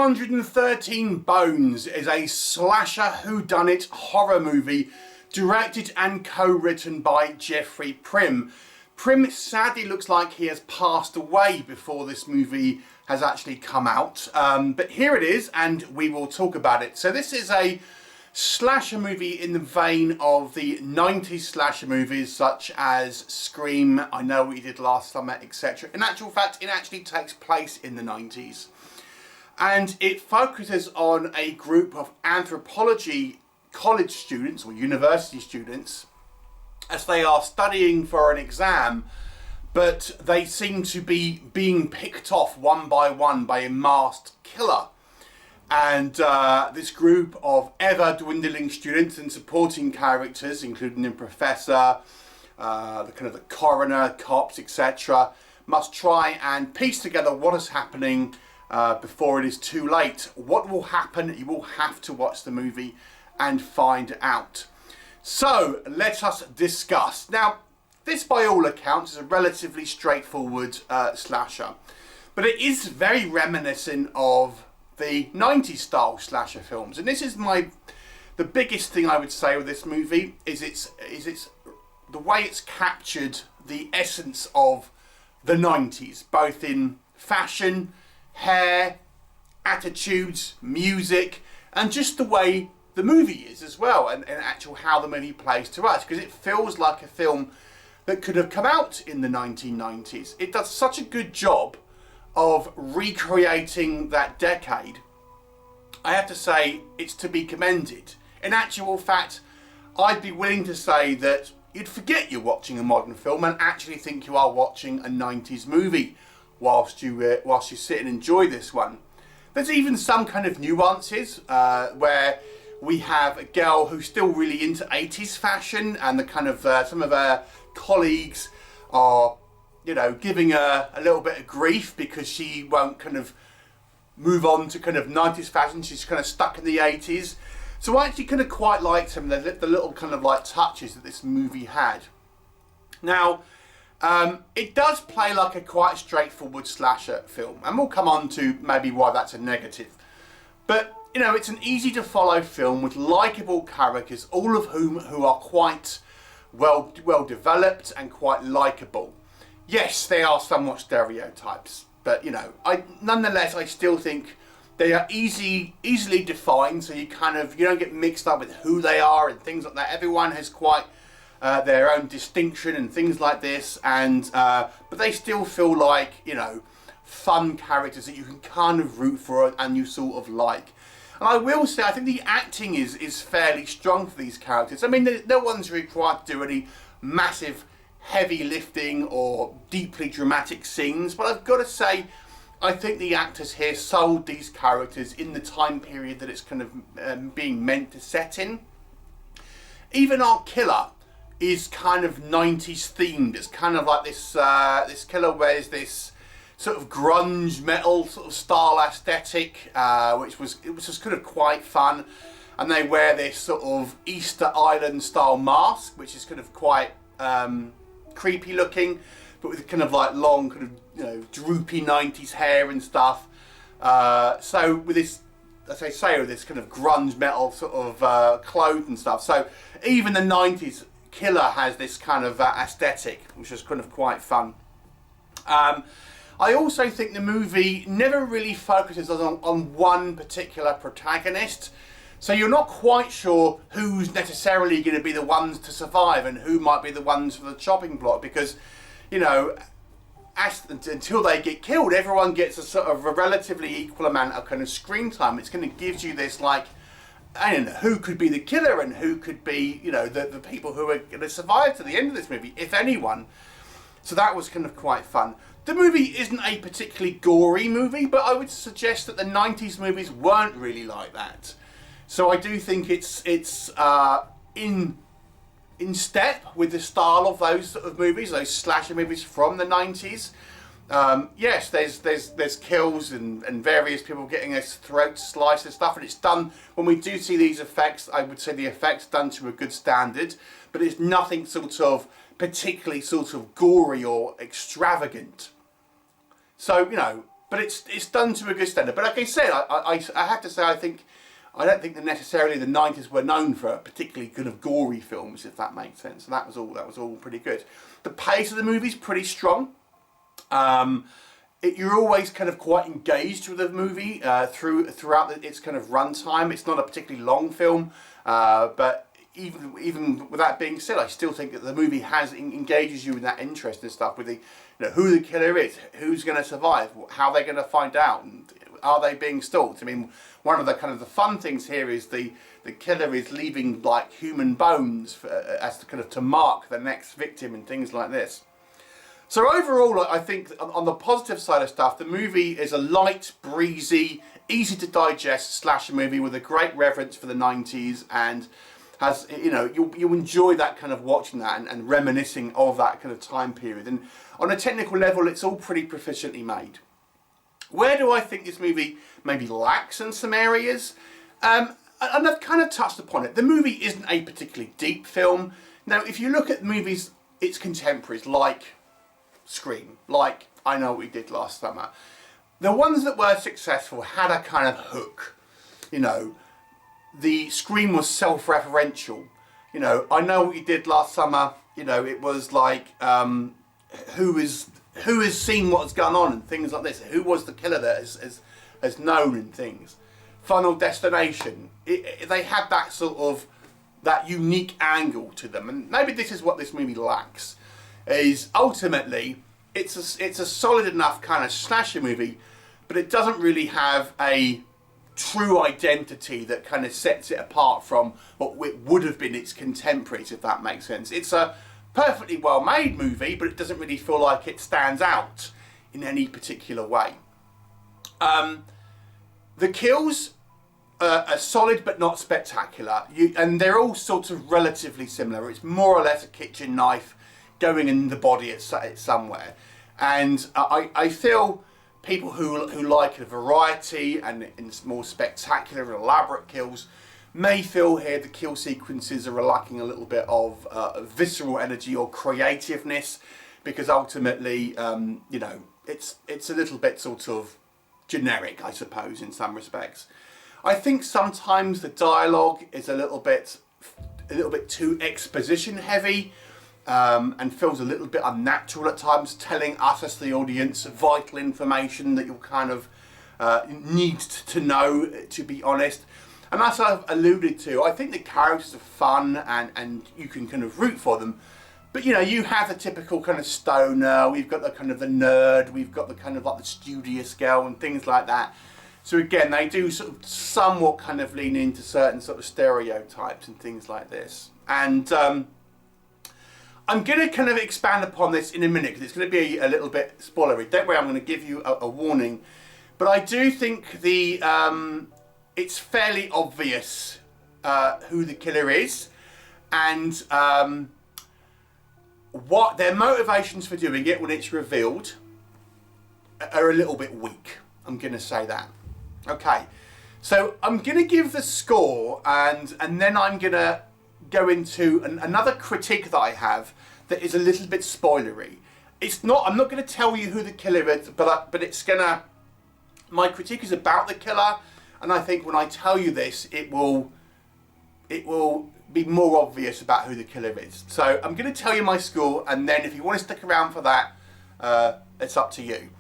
213 Bones is a slasher whodunit horror movie directed and co-written by Jeffrey Primm. Primm sadly looks like he has passed away before this movie has actually come out, but here it is and we will talk about it. So this is a slasher movie in the vein of the 90s slasher movies such as Scream, I Know What You Did Last Summer, etc. In actual fact, it actually takes place in the 90s. And it focuses on a group of anthropology college students or university students as they are studying for an exam, but they seem to be being picked off one by one by a masked killer. And this group of ever-dwindling students and supporting characters, including the professor, the coroner, cops, etc., must try and piece together what is happening before it is too late. What will happen? You will have to watch the movie and find out. So let us discuss. Now, this by all accounts is a relatively straightforward slasher, but it is very reminiscent of the 90s style slasher films. And this is the biggest thing I would say with this movie is it's the way it's captured the essence of the 90s, both in fashion, hair, attitudes, music, and just the way the movie is as well, and actual how the movie plays to us, because it feels like a film that could have come out in the 1990s. It does such a good job of recreating that decade. I have to say it's to be commended. In actual fact, I'd be willing to say that you'd forget you're watching a modern film and actually think you are watching a 90s movie whilst you sit and enjoy this one. There's even some kind of nuances where we have a girl who's still really into 80s fashion, and the kind of some of her colleagues are, you know, giving her a little bit of grief because she won't kind of move on to kind of 90s fashion. She's kind of stuck in the 80s. So I actually kind of quite liked some of the little kind of like touches that this movie had. Now, it does play like a quite straightforward slasher film, and we'll come on to maybe why that's a negative. But, you know, it's an easy to follow film with likeable characters, all of whom who are quite well developed and quite likeable. Yes, they are somewhat stereotypes, but, you know, nonetheless I still think they are easily defined, so you don't get mixed up with who they are and things like that. Everyone has quite their own distinction and things like this, and but they still feel like, you know, fun characters that you can kind of root for and you sort of like. And I will say, I think the acting is fairly strong for these characters. I mean, no one's required to do any massive heavy lifting or deeply dramatic scenes, but I've got to say, I think the actors here sold these characters in the time period that it's kind of being meant to set in. Even our killer is kind of 90s themed. It's kind of like this killer wears this sort of grunge metal sort of style aesthetic, which was just kind of quite fun. And they wear this sort of Easter Island style mask, which is kind of quite creepy looking, but with kind of like long kind of, you know, droopy 90s hair and stuff. So with this, as I say, with this kind of grunge metal sort of clothes and stuff. So even the 90s killer has this kind of aesthetic, which is kind of quite fun. I also think the movie never really focuses on one particular protagonist. So you're not quite sure who's necessarily going to be the ones to survive and who might be the ones for the chopping block, because, you know, until they get killed, everyone gets a sort of a relatively equal amount of kind of screen time. It's going to give you this, like, I don't know, who could be the killer and who could be, you know, the people who are going to survive to the end of this movie, if anyone. So that was kind of quite fun. The movie isn't a particularly gory movie, but I would suggest that the 90s movies weren't really like that. So I do think it's in step with the style of those sort of movies, those slasher movies from the 90s. Yes, there's kills and various people getting their throats sliced and stuff, and it's done, when we do see these effects, I would say the effects done to a good standard, but it's nothing sort of particularly sort of gory or extravagant. So, you know, but it's done to a good standard. But like I said, I have to say, I don't think that necessarily the 90s were known for particularly kind of gory films, if that makes sense. So that was all pretty good. The pace of the movie's pretty strong. You're always kind of quite engaged with the movie throughout its kind of runtime. It's not a particularly long film, but even with that being said, I still think that the movie engages you with that interest and stuff, with who the killer is, who's going to survive, how they're going to find out, and are they being stalked. I mean, one of the kind of the fun things here is the killer is leaving like human bones as to kind of to mark the next victim and things like this. So overall, I think on the positive side of stuff, the movie is a light, breezy, easy to digest slasher movie with a great reverence for the 90s, and has, you enjoy that kind of watching that and reminiscing of that kind of time period. And on a technical level, it's all pretty proficiently made. Where do I think this movie maybe lacks in some areas? And I've kind of touched upon it. The movie isn't a particularly deep film. Now, if you look at movies, its contemporaries, like Scream, like I Know What We Did Last Summer, the ones that were successful had a kind of hook. The Scream was self-referential. I Know What You Did Last Summer, it was like, who has seen what's gone on and things like this? Who was the killer that has known and things? Final Destination, they had that sort of, that unique angle to them. And maybe this is what this movie lacks, is ultimately, it's a solid enough kind of slasher movie, but it doesn't really have a true identity that kind of sets it apart from what would have been its contemporaries, if that makes sense. It's a perfectly well made movie, but it doesn't really feel like it stands out in any particular way. The kills are solid but not spectacular, and they're all sort of relatively similar. It's more or less a kitchen knife going in the body at somewhere, and I feel people who like a variety and more spectacular and elaborate kills may feel here the kill sequences are lacking a little bit of visceral energy or creativeness, because ultimately, it's a little bit sort of generic, I suppose, in some respects. I think sometimes the dialogue is a little bit too exposition heavy, and feels a little bit unnatural at times, telling us as the audience vital information that you'll kind of need to know, to be honest. And as I've alluded to, I think the characters are fun and you can kind of root for them. But you have the typical kind of stoner, we've got the kind of the nerd, we've got the kind of like the studious girl and things like that. So again, they do sort of somewhat kind of lean into certain sort of stereotypes and things like this. And I'm going to kind of expand upon this in a minute, because it's going to be a little bit spoilery. Don't worry, I'm going to give you a warning. But I do think it's fairly obvious who the killer is, and what their motivations for doing it when it's revealed are a little bit weak. I'm going to say that. Okay, so I'm going to give the score, and then I'm going to go into another critique that I have that is a little bit spoilery. I'm not going to tell you who the killer is, but my critique is about the killer, and I think when I tell you this, it will be more obvious about who the killer is. So I'm going to tell you my score, and then if you want to stick around for that, it's up to you.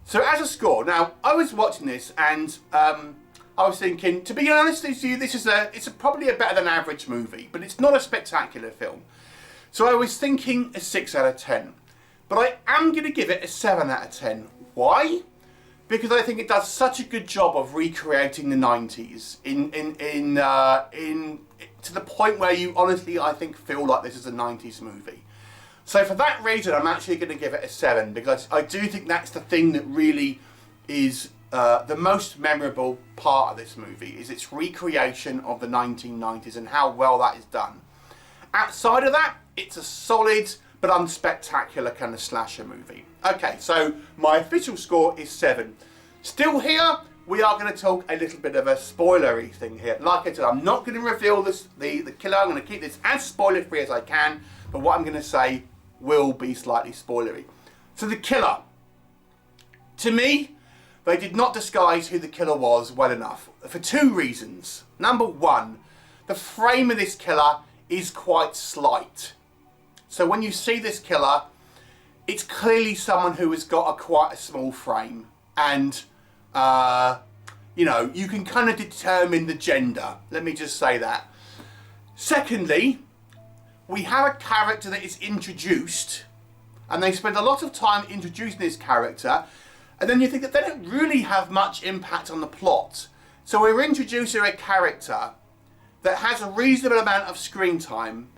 So as a score, now I was watching this and I was thinking, to be honest with you, it's probably a better than average movie, but it's not a spectacular film. So I was thinking a 6 out of 10, but I am going to give it a 7 out of 10. Why? Because I think it does such a good job of recreating the 90s to the point where you honestly, I think, feel like this is a 90s movie. So for that reason, I'm actually going to give it a 7, because I do think that's the thing that really is the most memorable part of this movie, is its recreation of the 1990s and how well that is done. Outside of that, it's a solid but unspectacular kind of slasher movie. Okay, so my official score is 7. Still here, we are going to talk a little bit of a spoilery thing here. Like I said, I'm not going to reveal the killer. I'm going to keep this as spoiler free as I can, but what I'm going to say will be slightly spoilery. So the killer, to me, they did not disguise who the killer was well enough, for two reasons. Number one, the frame of this killer is quite slight. So when you see this killer, it's clearly someone who has got quite a small frame. And, you know, you can kind of determine the gender. Let me just say that. Secondly, we have a character that is introduced, and they spend a lot of time introducing this character, and then you think that they don't really have much impact on the plot. So we're introducing a character that has a reasonable amount of screen time,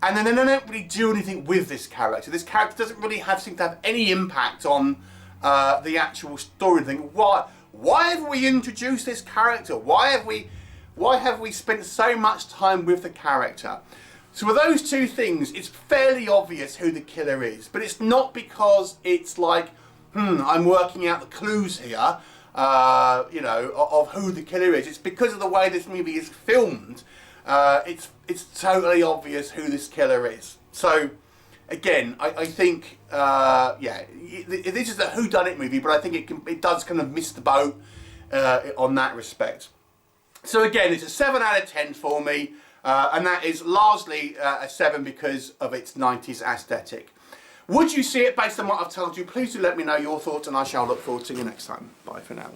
and then they don't really do anything with this character. This character doesn't really seem to have any impact on the actual story. And think, why have we introduced this character? Why have we spent so much time with the character? So with those two things, it's fairly obvious who the killer is, but it's not because it's like, I'm working out the clues here, you know, of who the killer is. It's because of the way this movie is filmed. It's totally obvious who this killer is. So, again, I think, yeah, this is a whodunit movie, but I think it does kind of miss the boat on that respect. So again, it's a 7 out of 10 for me, and that is largely a 7 because of its 90s aesthetic. Would you see it based on what I've told you? Please do let me know your thoughts, and I shall look forward to you next time. Bye for now.